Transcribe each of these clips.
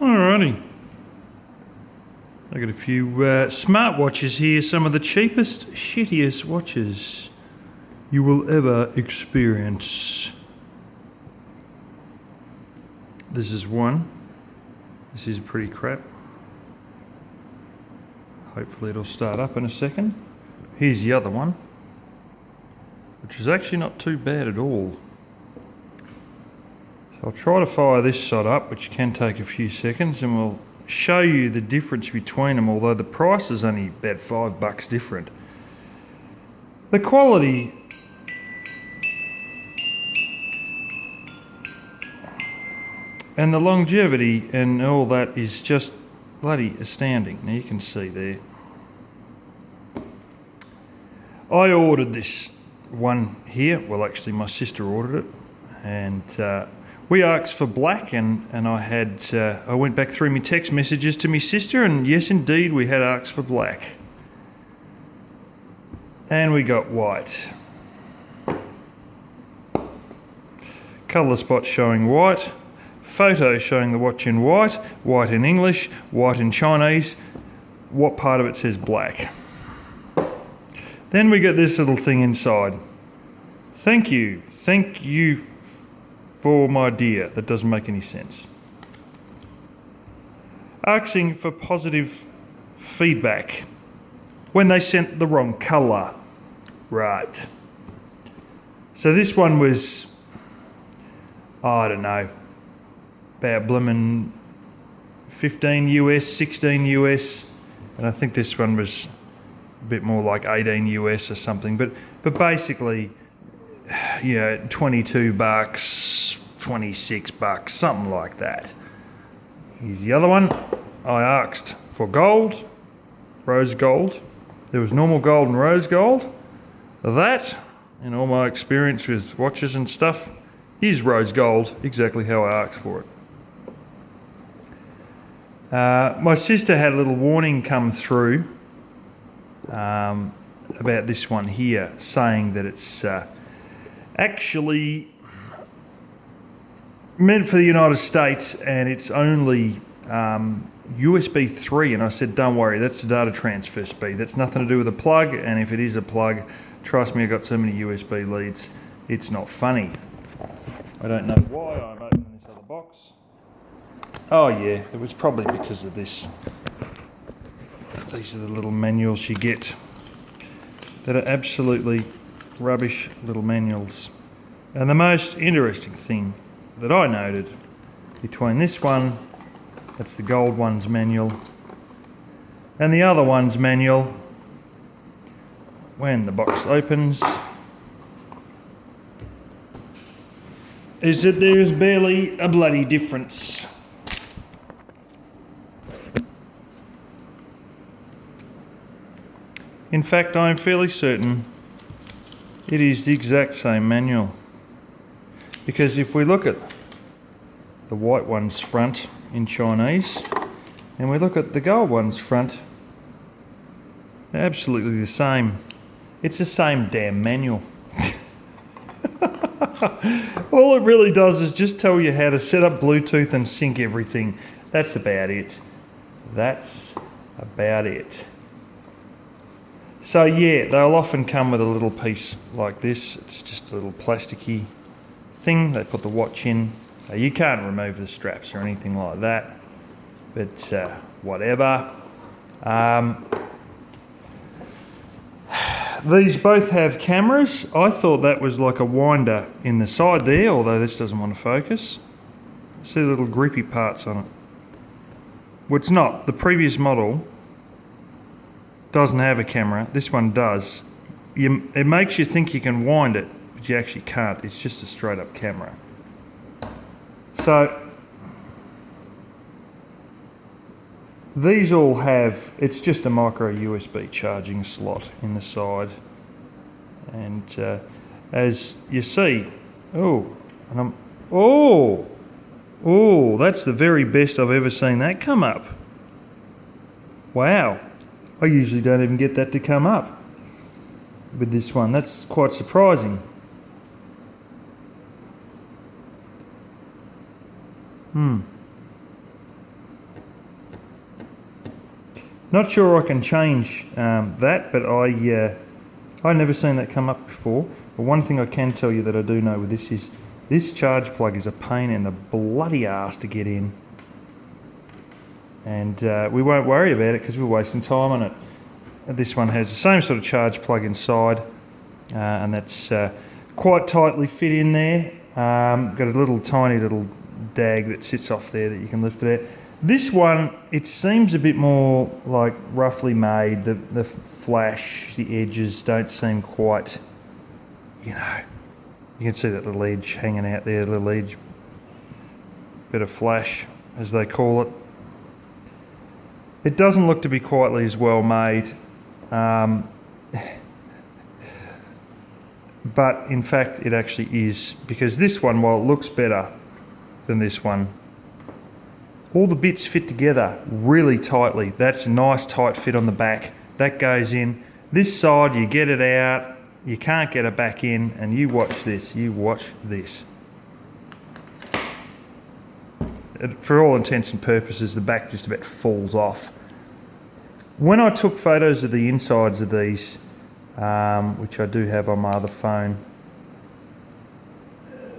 Alrighty. I got a few smartwatches here, some of the cheapest, shittiest watches you will ever experience. This is one. This is pretty crap. Hopefully it'll start up in a second. Here's the other one, which is actually not too bad at all. So I'll try to fire this side up, which can take a few seconds, and we'll show you the difference between them, although the price is only about $5 different. The quality and the longevity and all that is just bloody astounding. Now you can see there. I ordered this one here. Well, actually my sister ordered it, and we asked for black, and I went back through my text messages to my sister, and yes indeed we had asked for black. And we got white. Colour spot showing white. Photo showing the watch in white. White in English. White in Chinese. What part of it says black? Then we get this little thing inside. Thank you for my dear. That doesn't make any sense. Asking for positive feedback when they sent the wrong colour. Right. So this one was, I don't know, about blimmin' 15 US, 16 US, and I think this one was a bit more like 18 US or something, but basically, yeah, $22, $26, something like that. Here's the other one. I asked for gold, rose gold. There was normal gold and rose gold. That, in all my experience with watches and stuff, is rose gold, exactly how I asked for it. My sister had a little warning come through about this one here, saying that it's actually meant for the United States and it's only USB 3, and I said don't worry, that's the data transfer speed, that's nothing to do with a plug, and if it is a plug, trust me, I've got so many USB leads, it's not funny. I don't know why I'm opening this other box. Oh yeah, it was probably because of this. These are the little manuals you get that are absolutely rubbish little manuals. And the most interesting thing that I noted between this one, that's the gold one's manual, and the other one's manual, when the box opens, is that there's barely a bloody difference. In fact, I am fairly certain it is the exact same manual. Because if we look at the white one's front in Chinese, and we look at the gold one's front, they're absolutely the same. It's the same damn manual. All it really does is just tell you how to set up Bluetooth and sync everything. That's about it. That's about it. So yeah, they'll often come with a little piece like this. It's just a little plasticky thing they put the watch in. You can't remove the straps or anything like that, but whatever. These both have cameras. I thought that was like a winder in the side there, although this doesn't want to focus. See the little grippy parts on it. Well, it's not. The previous model doesn't have a camera. This one does. It makes you think you can wind it, but you actually can't. It's just a straight up camera. So these all have, it's just a micro USB charging slot in the side, and as you see, that's the very best I've ever seen that come up. Wow, I usually don't even get that to come up with this one. That's quite surprising. Not sure I can change that, but I never seen that come up before. But one thing I can tell you that I do know with this is this charge plug is a pain in the bloody ass to get in. And we won't worry about it because we're wasting time on it. This one has the same sort of charge plug inside, and that's quite tightly fit in there. Got a little tiny little dag that sits off there that you can lift it out. This one, it seems a bit more like roughly made. The flash, the edges don't seem quite, you know, you can see that little edge hanging out there, little edge, bit of flash as they call it. It doesn't look to be quite as well made, but in fact it actually is, because this one, while it looks better than this one, all the bits fit together really tightly. That's a nice tight fit on the back. That goes in. This side, you get it out, you can't get it back in, and you watch this, For all intents and purposes, the back just about falls off. When I took photos of the insides of these, which I do have on my other phone,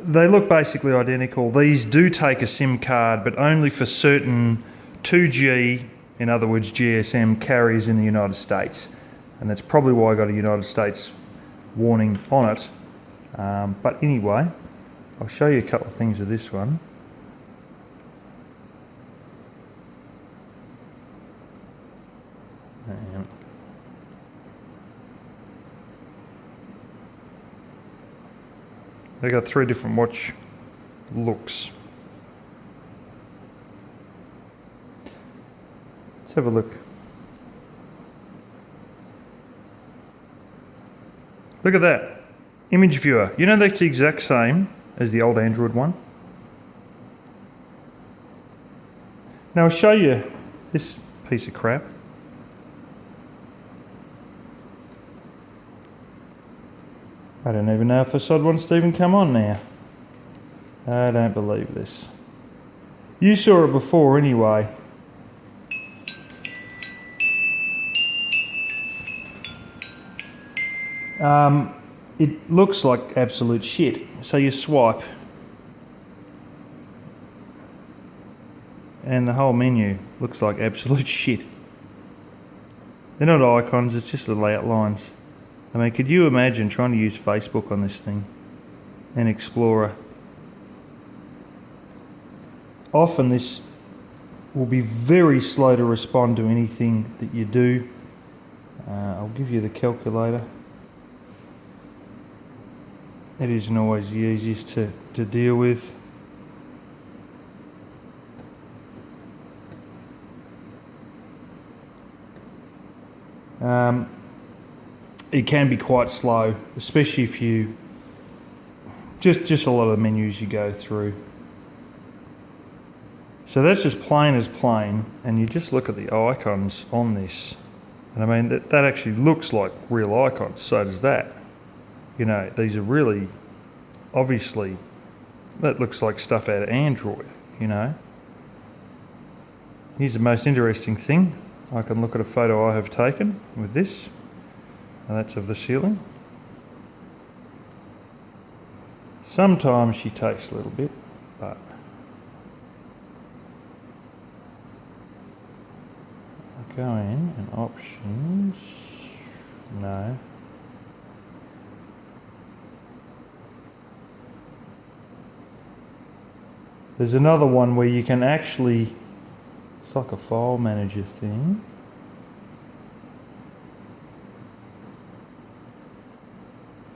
they look basically identical. These do take a SIM card, but only for certain 2G, in other words GSM, carriers in the United States. And that's probably why I got a United States warning on it. But anyway, I'll show you a couple of things of this one. They got 3 different watch looks. Let's have a look. Look at that. Image viewer. You know that's the exact same as the old Android one. Now I'll show you this piece of crap. I don't even know if this odd one's even come on now. I don't believe this. You saw it before anyway. It looks like absolute shit. So you swipe, and the whole menu looks like absolute shit. They're not icons, it's just little outlines. I mean, could you imagine trying to use Facebook on this thing and Explorer? Often this will be very slow to respond to anything that you do. I'll give you the calculator. It isn't always the easiest to deal with. It can be quite slow, especially if you just a lot of the menus you go through. So that's just plain as plain, and you just look at the icons on this, and I mean that actually looks like real icons. So does that. You know, these are really obviously, that looks like stuff out of Android. You know. Here's the most interesting thing. I can look at a photo I have taken with this. And that's of the ceiling. Sometimes she takes a little bit, but I go in and options, no. There's another one where you can actually, it's like a file manager thing.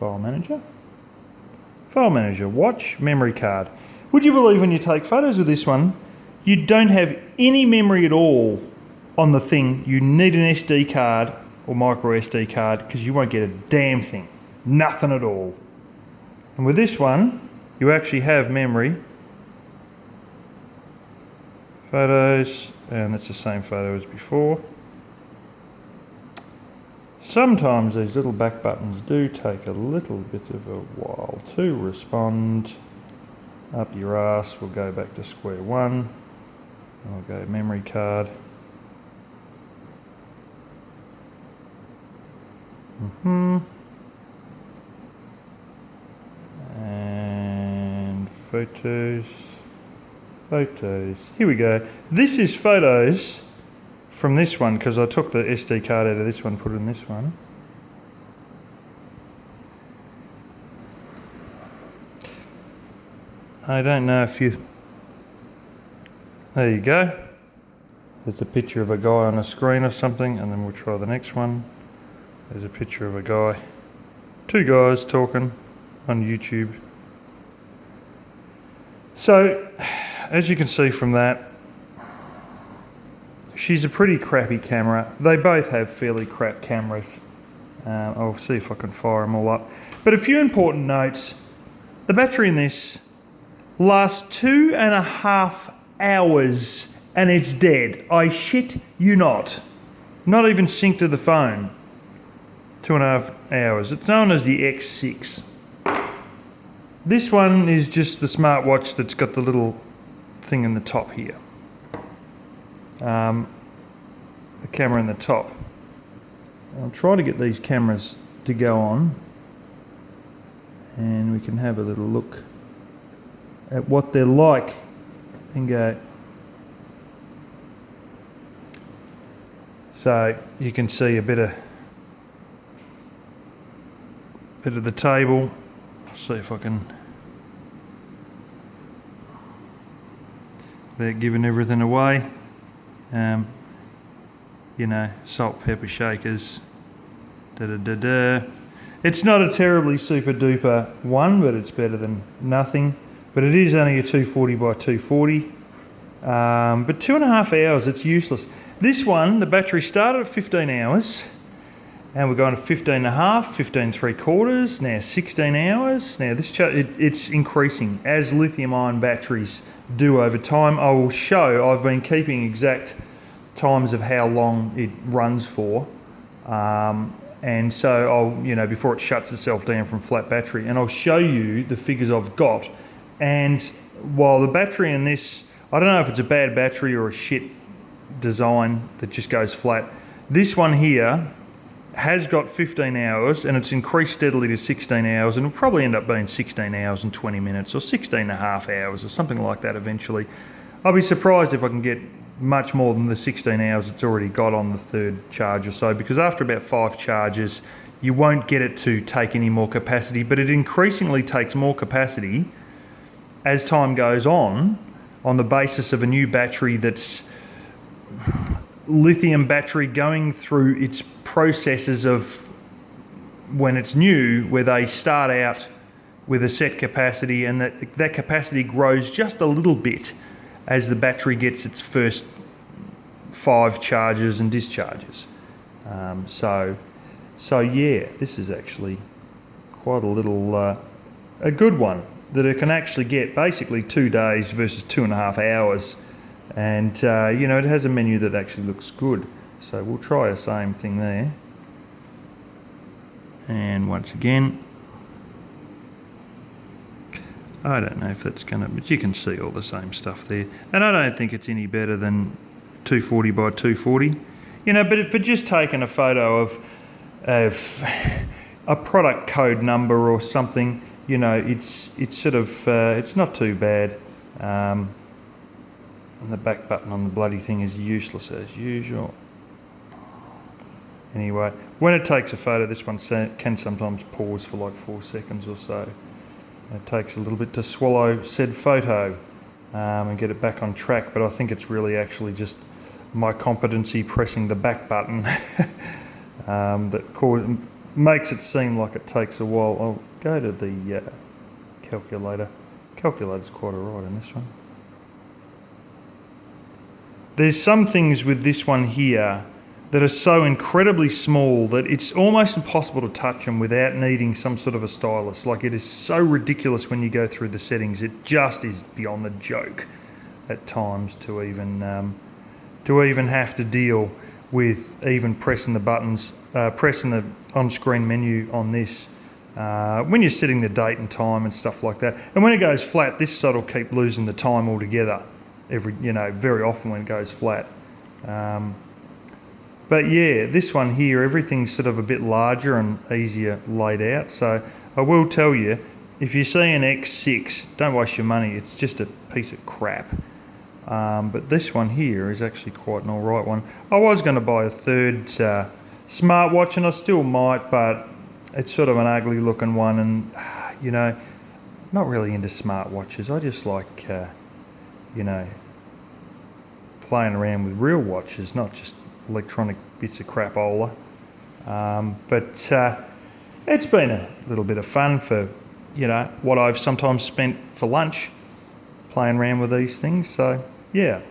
File manager, watch, memory card. Would you believe when you take photos with this one, you don't have any memory at all on the thing? You need an SD card or micro SD card because you won't get a damn thing. Nothing at all. And with this one, you actually have memory. Photos, and it's the same photo as before. Sometimes these little back buttons do take a little bit of a while to respond. Up your ass, we'll go back to square one. I'll go memory card. And photos. Here we go. This is photos from this one because I took the SD card out of this one, put it in this one. I don't know if you... There you go. There's a picture of a guy on a screen or something, and then we'll try the next one. There's a picture of a guy. Two guys talking on YouTube. So, as you can see from that, she's a pretty crappy camera. They both have fairly crap cameras. I'll see if I can fire them all up. But a few important notes. The battery in this lasts 2.5 hours and it's dead. I shit you not. Not even synced to the phone. 2.5 hours. It's known as the X6. This one is just the smartwatch that's got the little thing in the top here. The camera in the top. I'll try to get these cameras to go on and we can have a little look at what they're like and go. So you can see a bit of the table. See if I can. They're giving everything away. You know, salt, pepper shakers. It's not a terribly super duper one, but it's better than nothing. But it is only a 240 by 240. But 2.5 hours, it's useless. This one, the battery started at 15 hours. And we're going to 15.5, 15.75, now 16 hours. Now this it's increasing as lithium-ion batteries do over time. I will show, I've been keeping exact times of how long it runs for. And so I'll, you know, before it shuts itself down from flat battery, and I'll show you the figures I've got. And while the battery in this, I don't know if it's a bad battery or a shit design that just goes flat. This one here has got 15 hours and it's increased steadily to 16 hours and it'll probably end up being 16 hours and 20 minutes or 16.5 hours or something like that eventually. I'll be surprised if I can get much more than the 16 hours it's already got on the third charge or so, because after about 5 charges you won't get it to take any more capacity, but it increasingly takes more capacity as time goes on the basis of a new battery that's lithium battery going through its processes of when it's new, where they start out with a set capacity and that capacity grows just a little bit as the battery gets its first 5 charges and discharges. So yeah, this is actually quite a little a good one that it can actually get basically 2 days versus 2.5 hours. And you know, it has a menu that actually looks good. So we'll try the same thing there. And once again, I don't know if that's gonna, but you can see all the same stuff there. And I don't think it's any better than 240 by 240. You know, but for just taking a photo of a product code number or something, you know, it's sort of, it's not too bad. And the back button on the bloody thing is useless as usual. Anyway, when it takes a photo, this one can sometimes pause for like 4 seconds or so. It takes a little bit to swallow said photo and get it back on track, but I think it's really actually just my competency pressing the back button that makes it seem like it takes a while. I'll go to the calculator. Calculator's quite alright in this one. There's some things with this one here that are so incredibly small that it's almost impossible to touch them without needing some sort of a stylus. Like, it is so ridiculous when you go through the settings. It just is beyond the joke at times to even have to deal with even pressing the buttons, pressing the on-screen menu on this when you're setting the date and time and stuff like that. And when it goes flat, this side will keep losing the time altogether. Very often when it goes flat. But yeah, this one here, everything's sort of a bit larger and easier laid out. So I will tell you, if you see an X6, don't waste your money. It's just a piece of crap. But this one here is actually quite an alright one. I was going to buy a third smartwatch, and I still might, but it's sort of an ugly looking one, and you know, not really into smartwatches. I just like, you know, playing around with real watches, not just electronic bits of crapola. But it's been a little bit of fun for, you know, what I've sometimes spent for lunch playing around with these things. So yeah.